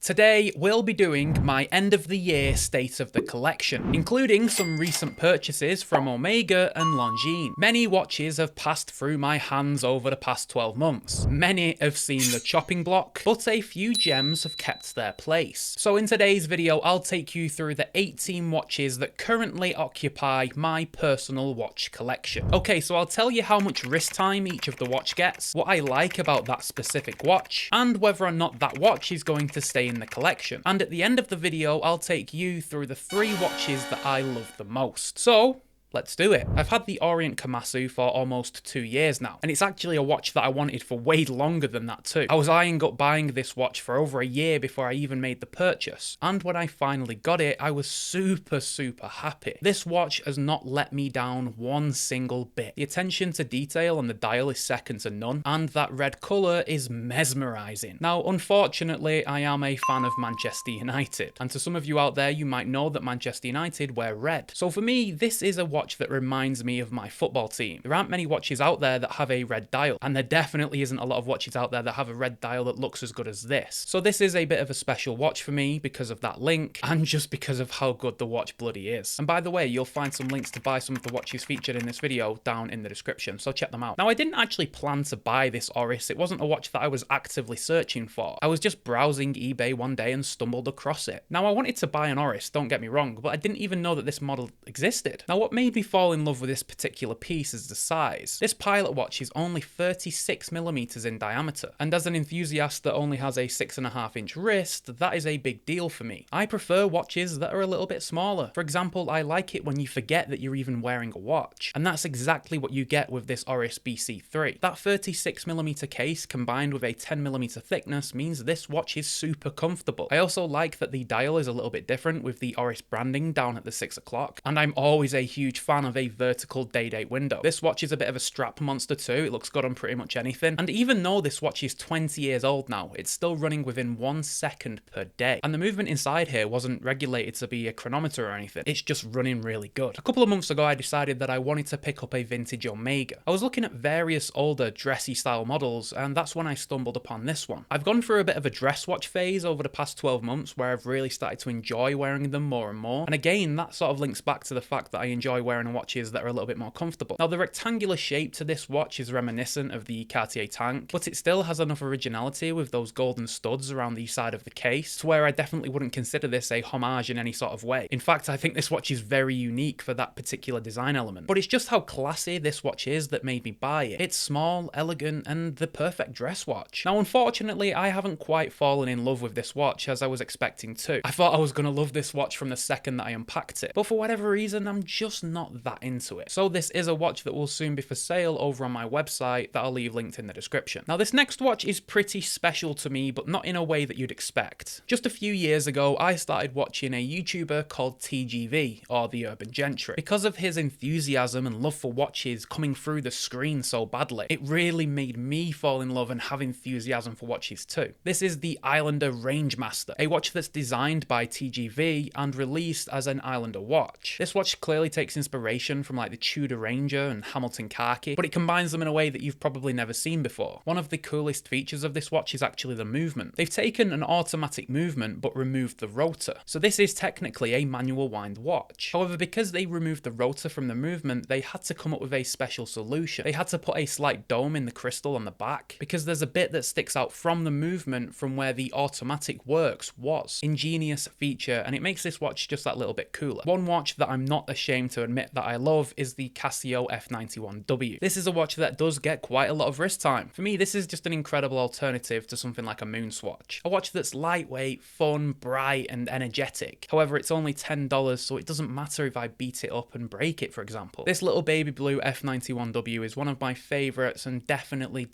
Today, we'll be doing my end of the year state of the collection, including some recent purchases from Omega and Longines. Many watches have passed through my hands over the past 12 months. Many have seen the chopping block, but a few gems have kept their place. So in today's video, I'll take you through the 18 watches that currently occupy my personal watch collection. Okay, so I'll tell you how much wrist time each of the watch gets, what I like about that specific watch, and whether or not that watch is going to stay in the collection. And at the end of the video, I'll take you through the 3 watches that I love the most. So let's do it. I've had the Orient Kamasu for almost 2 years now, and it's actually a watch that I wanted for way longer than that too. I was eyeing up buying this watch for over a year before I even made the purchase, and when I finally got it, I was super happy. This watch has not let me down one single bit. The attention to detail on the dial is second to none, and that red colour is mesmerising. Now, unfortunately, I am a fan of Manchester United, and to some of you out there, you might know that Manchester United wear red. So for me, this is a watch that reminds me of my football team. There aren't many watches out there that have a red dial, and there definitely isn't a lot of watches out there that have a red dial that looks as good as this. So this is a bit of a special watch for me because of that link, and just because of how good the watch bloody is. And by the way, you'll find some links to buy some of the watches featured in this video down in the description, so check them out. Now, I didn't actually plan to buy this Oris. It wasn't a watch that I was actively searching for. I was just browsing eBay one day and stumbled across it. Now, I wanted to buy an Oris, don't get me wrong, but I didn't even know that this model existed. Now, what made me fall in love with this particular piece is the size. This pilot watch is only 36mm in diameter, and as an enthusiast that only has a 6.5-inch wrist, that is a big deal for me. I prefer watches that are a little bit smaller. For example, I like it when you forget that you're even wearing a watch, and that's exactly what you get with this Oris BC3. That 36mm case combined with a 10mm thickness means this watch is super comfortable. I also like that the dial is a little bit different with the Oris branding down at the 6 o'clock, and I'm always a huge fan of a vertical day-date window. This watch is a bit of a strap monster too. It looks good on pretty much anything, and even though this watch is 20 years old now, it's still running within 1 second per day, and the movement inside here wasn't regulated to be a chronometer or anything. It's just running really good. A couple of months ago, I decided that I wanted to pick up a vintage Omega. I was looking at various older dressy style models, and that's when I stumbled upon this one. I've gone through a bit of a dress watch phase over the past 12 months where I've really started to enjoy wearing them more and more, and again, that sort of links back to the fact that I enjoy wearing watches that are a little bit more comfortable. Now, the rectangular shape to this watch is reminiscent of the Cartier Tank, but it still has enough originality with those golden studs around the side of the case to where I definitely wouldn't consider this a homage in any sort of way. In fact, I think this watch is very unique for that particular design element, but it's just how classy this watch is that made me buy it. It's small, elegant, and the perfect dress watch. Now, unfortunately, I haven't quite fallen in love with this watch as I was expecting to. I thought I was going to love this watch from the second that I unpacked it, but for whatever reason, I'm just not that into it. So this is a watch that will soon be for sale over on my website that I'll leave linked in the description. Now, this next watch is pretty special to me, but not in a way that you'd expect. Just a few years ago, I started watching a YouTuber called TGV, or the Urban Gentry. Because of his enthusiasm and love for watches coming through the screen so badly, it really made me fall in love and have enthusiasm for watches too. This is the Islander Rangemaster, a watch that's designed by TGV and released as an Islander watch. This watch clearly takes inspiration from like the Tudor Ranger and Hamilton Khaki, but it combines them in a way that you've probably never seen before. One of the coolest features of this watch is actually the movement. They've taken an automatic movement but removed the rotor. So this is technically a manual wind watch. However, because they removed the rotor from the movement, they had to come up with a special solution. They had to put a slight dome in the crystal on the back because there's a bit that sticks out from the movement from where the automatic works was. Ingenious feature, and it makes this watch just that little bit cooler. One watch that I'm not ashamed to admit that I love is the Casio F91w. This is a watch that does get quite a lot of wrist time. For me, this is just an incredible alternative to something like a moon swatch. A watch that's lightweight, fun, bright, and energetic. However, it's only $10, so it doesn't matter if I beat it up and break it, for example. This little baby blue F91w is one of my favorites and definitely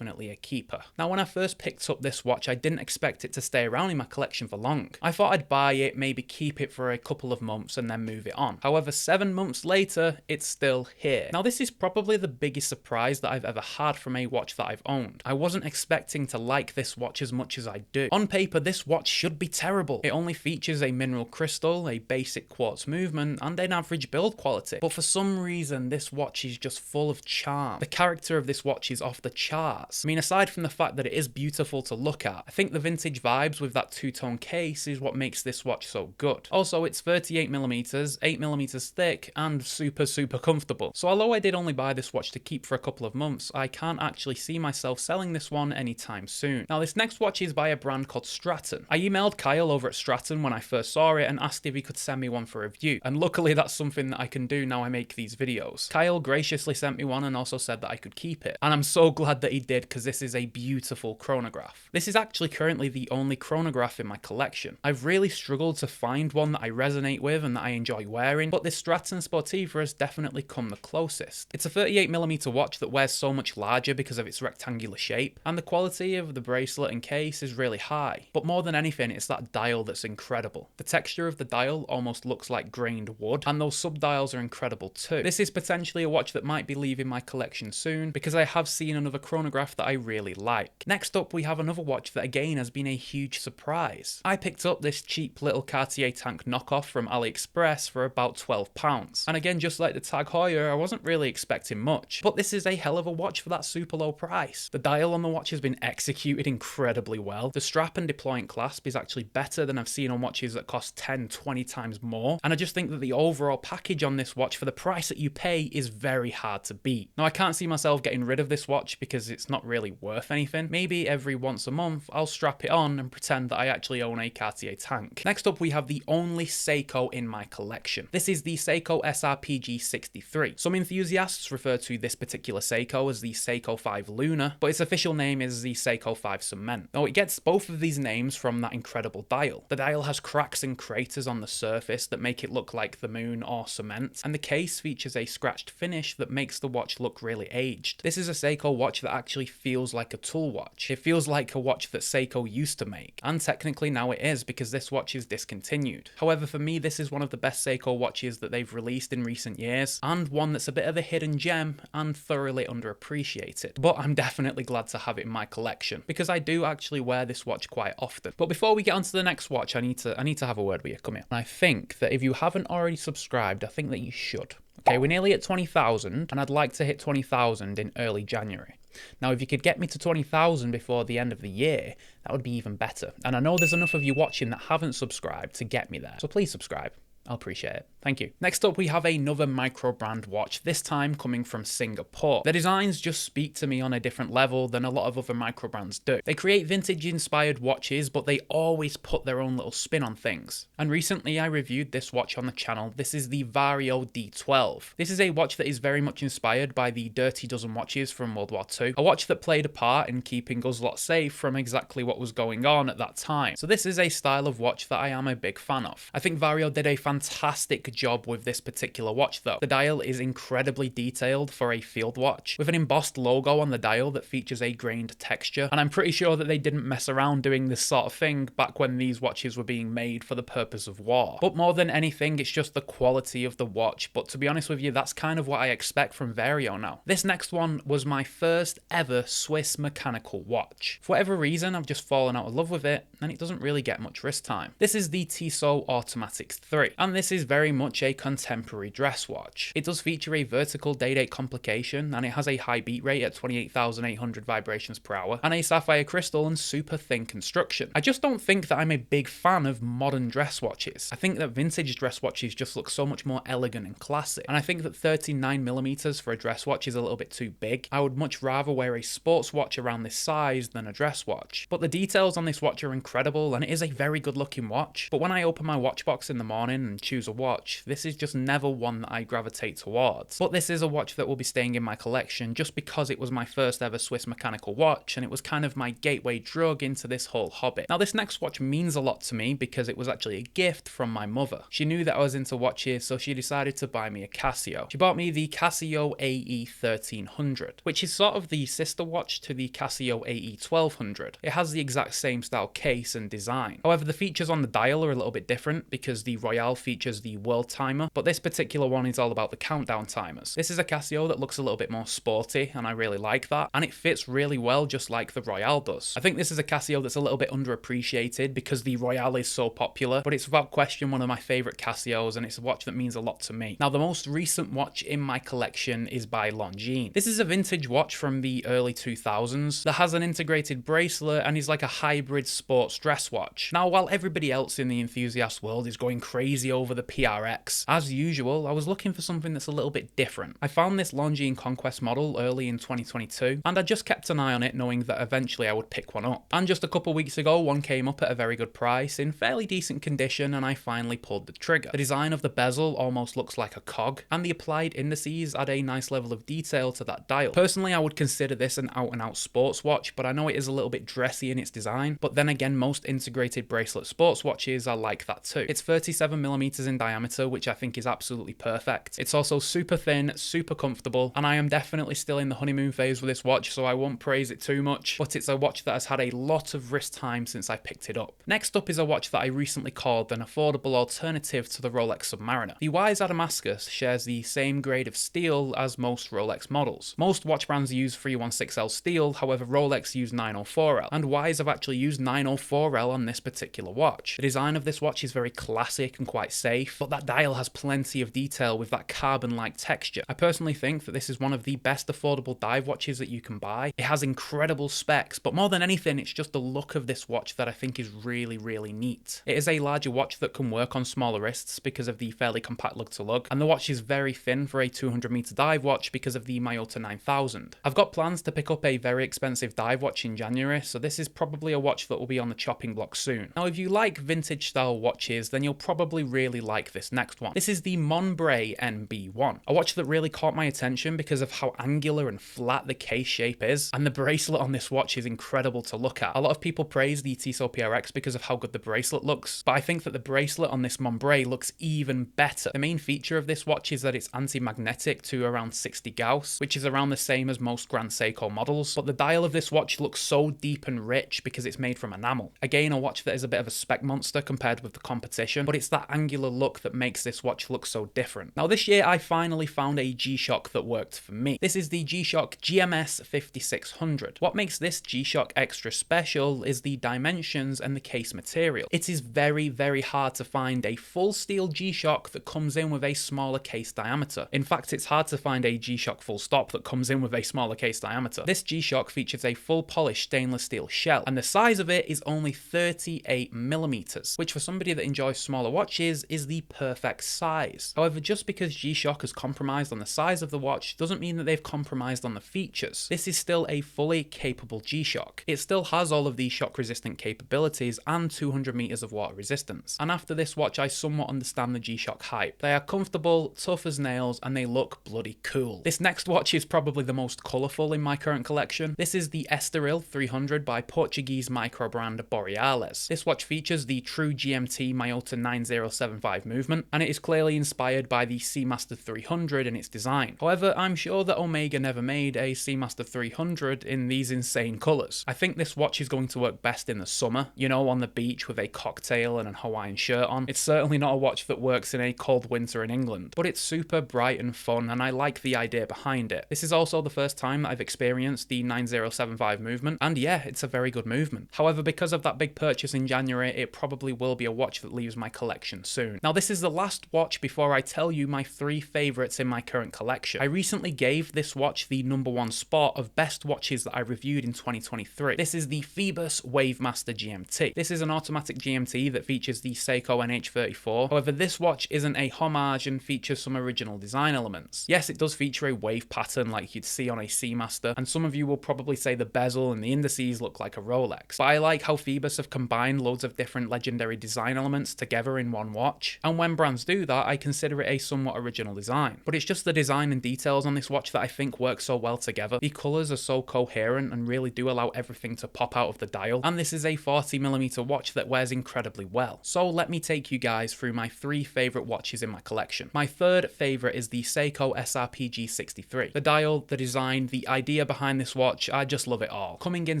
a keeper. Now, when I first picked up this watch, I didn't expect it to stay around in my collection for long. I thought I'd buy it, maybe keep it for a couple of months and then move it on. However, 7 months later, it's still here. Now this is probably the biggest surprise that I've ever had from a watch that I've owned. I wasn't expecting to like this watch as much as I do. On paper, this watch should be terrible. It only features a mineral crystal, a basic quartz movement, and an average build quality. But for some reason, this watch is just full of charm. The character of this watch is off the charts. I mean, aside from the fact that it is beautiful to look at, I think the vintage vibes with that two-tone case is what makes this watch so good. Also, it's 38mm, 8mm thick, and super comfortable. So although I did only buy this watch to keep for a couple of months, I can't actually see myself selling this one anytime soon. Now this next watch is by a brand called Straton. I emailed Kyle over at Straton when I first saw it and asked if he could send me one for review, and luckily that's something that I can do now I make these videos. Kyle graciously sent me one and also said that I could keep it, and I'm so glad that he did because this is a beautiful chronograph. This is actually currently the only chronograph in my collection. I've really struggled to find one that I resonate with and that I enjoy wearing, but this Straton Sportiva has definitely come the closest. It's a 38mm watch that wears so much larger because of its rectangular shape, and the quality of the bracelet and case is really high. But more than anything, it's that dial that's incredible. The texture of the dial almost looks like grained wood, and those sub-dials are incredible too. This is potentially a watch that might be leaving my collection soon because I have seen another chronograph that I really like. Next up, we have another watch that again has been a huge surprise. I picked up this cheap little Cartier Tank knockoff from AliExpress for about £12. And again, just like the Tag Heuer, I wasn't really expecting much, but this is a hell of a watch for that super low price. The dial on the watch has been executed incredibly well. The strap and deployant clasp is actually better than I've seen on watches that cost 10-20 times more, and I just think that the overall package on this watch for the price that you pay is very hard to beat. Now I can't see myself getting rid of this watch because it's not really worth anything. Maybe every once a month I'll strap it on and pretend that I actually own a Cartier Tank. Next up, we have the only Seiko in my collection. This is the Seiko SRPG63. Some enthusiasts refer to this particular Seiko as the Seiko 5 Lunar, but its official name is the Seiko 5 Cement. Now it gets both of these names from that incredible dial. The dial has cracks and craters on the surface that make it look like the moon or cement, and the case features a scratched finish that makes the watch look really aged. This is a Seiko watch that actually feels like a tool watch. It feels like a watch that Seiko used to make, and technically now it is because this watch is discontinued. However, for me, this is one of the best Seiko watches that they've released in recent years, and one that's a bit of a hidden gem and thoroughly underappreciated. But I'm definitely glad to have it in my collection because I do actually wear this watch quite often. But before we get on to the next watch, I need to have a word with you. Come here. And I think that if you haven't already subscribed, I think that you should. Okay, we're nearly at 20,000 and I'd like to hit 20,000 in early January. Now, if you could get me to 20,000 before the end of the year, that would be even better. And I know there's enough of you watching that haven't subscribed to get me there. So please subscribe. I'll appreciate it. Thank you. Next up, we have another micro brand watch, this time coming from Singapore. The designs just speak to me on a different level than a lot of other micro brands do. They create vintage inspired watches, but they always put their own little spin on things. And recently I reviewed this watch on the channel. This is the Vario D12. This is a watch that is very much inspired by the Dirty Dozen watches from World War II, a watch that played a part in keeping us lot safe from exactly what was going on at that time. So this is a style of watch that I am a big fan of. I think Vario did a fantastic job with this particular watch though. The dial is incredibly detailed for a field watch, with an embossed logo on the dial that features a grained texture, and I'm pretty sure that they didn't mess around doing this sort of thing back when these watches were being made for the purpose of war. But more than anything, it's just the quality of the watch, but to be honest with you, that's kind of what I expect from Vario now. This next one was my first ever Swiss mechanical watch. For whatever reason, I've just fallen out of love with it, and it doesn't really get much wrist time. This is the Tissot Automatics III, and this is very much a contemporary dress watch. It does feature a vertical day-date complication, and it has a high beat rate at 28,800 vibrations per hour, and a sapphire crystal and super thin construction. I just don't think that I'm a big fan of modern dress watches. I think that vintage dress watches just look so much more elegant and classy, and I think that 39mm for a dress watch is a little bit too big. I would much rather wear a sports watch around this size than a dress watch. But the details on this watch are incredible, and it is a very good looking watch. But when I open my watch box in the morning and choose a watch, this is just never one that I gravitate towards. But this is a watch that will be staying in my collection just because it was my first ever Swiss mechanical watch, and it was kind of my gateway drug into this whole hobby. Now this next watch means a lot to me because it was actually a gift from my mother. She knew that I was into watches, so she decided to buy me a Casio. She bought me the Casio AE-1300, which is sort of the sister watch to the Casio AE-1200. It has the exact same style case and design. However, the features on the dial are a little bit different because the Royale features the world timer, but this particular one is all about the countdown timers. This is a Casio that looks a little bit more sporty, and I really like that, and it fits really well just like the Royale does. I think this is a Casio that's a little bit underappreciated because the Royale is so popular, but it's without question one of my favourite Casios, and it's a watch that means a lot to me. Now, the most recent watch in my collection is by Longines. This is a vintage watch from the early 2000s that has an integrated bracelet and is like a hybrid sports dress watch. Now, while everybody else in the enthusiast world is going crazy over the PRX, as usual, I was looking for something that's a little bit different. I found this Longines Conquest model early in 2022, and I just kept an eye on it knowing that eventually I would pick one up. And just a couple weeks ago, one came up at a very good price in fairly decent condition, and I finally pulled the trigger. The design of the bezel almost looks like a cog, and the applied indices add a nice level of detail to that dial. Personally, I would consider this an out-and-out sports watch, but I know it is a little bit dressy in its design. But then again, most integrated bracelet sports watches are like that too. It's 37mm in diameter, which I think is absolutely perfect. It's also super thin, super comfortable, and I am definitely still in the honeymoon phase with this watch, so I won't praise it too much, but it's a watch that has had a lot of wrist time since I picked it up. Next up is a watch that I recently called an affordable alternative to the Rolex Submariner. The Wise Adamascus shares the same grade of steel as most Rolex models. Most watch brands use 316L steel, however Rolex use 904L, and Wise have actually used 904L on this particular watch. The design of this watch is very classic and quite safe, but that dial has plenty of detail with that carbon-like texture. I personally think that this is one of the best affordable dive watches that you can buy. It has incredible specs, but more than anything, it's just the look of this watch that I think is really, really neat. It is a larger watch that can work on smaller wrists because of the fairly compact lug to lug, and the watch is very thin for a 200-meter dive watch because of the Miyota 9000. I've got plans to pick up a very expensive dive watch in January, so this is probably a watch that will be on the chopping block soon. Now, if you like vintage style watches, then you'll probably really like this next one. This is the Monbray NB1, a watch that really caught my attention because of how angular and flat the case shape is, and the bracelet on this watch is incredible to look at. A lot of people praise the Tissot PRX because of how good the bracelet looks, but I think that the bracelet on this Monbray looks even better. The main feature of this watch is that it's anti-magnetic to around 60 Gauss, which is around the same as most Grand Seiko models, but the dial of this watch looks so deep and rich because it's made from enamel. Again, a watch that is a bit of a spec monster compared with the competition, but it's that angular look that makes this watch look so different. Now, this year I finally found a G-Shock that worked for me. This is the G-Shock GMS 5600. What makes this G-Shock extra special is the dimensions and the case material. It is very, very hard to find a full steel G-Shock that comes in with a smaller case diameter. In fact, it's hard to find a G-Shock full stop that comes in with a smaller case diameter. This G-Shock features a full polished stainless steel shell, and the size of it is only 38mm, which for somebody that enjoys smaller watches is the perfect size. However, just because G-Shock has compromised on the size of the watch doesn't mean that they've compromised on the features. This is still a fully capable G-Shock. It still has all of these shock resistant capabilities and 200 meters of water resistance. And after this watch, I somewhat understand the G-Shock hype. They are comfortable, tough as nails, and they look bloody cool. This next watch is probably the most colourful in my current collection. This is the Estoril 300 by Portuguese micro brand Borealis. This watch features the true GMT Miyota 9075 movement, and it is clearly inspired by the Seamaster 300 in its design. However, I'm sure that Omega never made a Seamaster 300 in these insane colours. I think this watch is going to work best in the summer, you know, on the beach with a cocktail and a Hawaiian shirt on. It's certainly not a watch that works in a cold winter in England, but it's super bright and fun, and I like the idea behind it. This is also the first time that I've experienced the 9075 movement, and yeah, it's a very good movement. However, because of that big purchase in January, it probably will be a watch that leaves my collection soon. Now, this is the last watch before I tell you my 3 favourites in my current collection. I recently gave this watch the #1 spot of best watches that I reviewed in 2023. This is the Phoebus Wavemaster GMT. This is an automatic GMT that features the Seiko NH34. However, this watch isn't a homage and features some original design elements. Yes, it does feature a wave pattern like you'd see on a Seamaster, and some of you will probably say the bezel and the indices look like a Rolex, but I like how Phoebus have combined loads of different legendary design elements together in one watch, and when brands do that, I consider it a somewhat original design. But it's just the design and details on this watch that I think work so well together. The colours are so coherent and really do allow everything to pop out of the dial, and this is a 40mm watch that wears incredibly well. So let me take you guys through my 3 favourite watches in my collection. My third favourite is the Seiko SRPG63. The dial, the design, the idea behind this watch, I just love it all. Coming in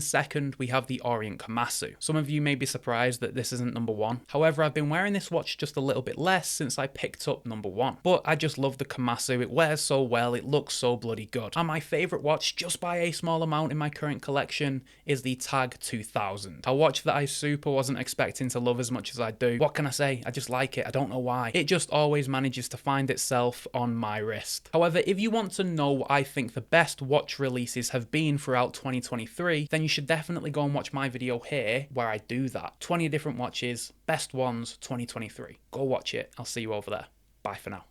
second, we have the Orient Kamasu. Some of you may be surprised that this isn't #1. However, I've been wearing this watch just just a little bit less since I picked up number 1. But I just love the Kamasu, it wears so well, it looks so bloody good. And my favourite watch, just by a small amount in my current collection, is the Tag 2000. A watch that I super wasn't expecting to love as much as I do. What can I say? I just like it, I don't know why. It just always manages to find itself on my wrist. However, if you want to know what I think the best watch releases have been throughout 2023, then you should definitely go and watch my video here where I do that. 20 different watches, best ones 2023. Go watch it. I'll see you over there. Bye for now.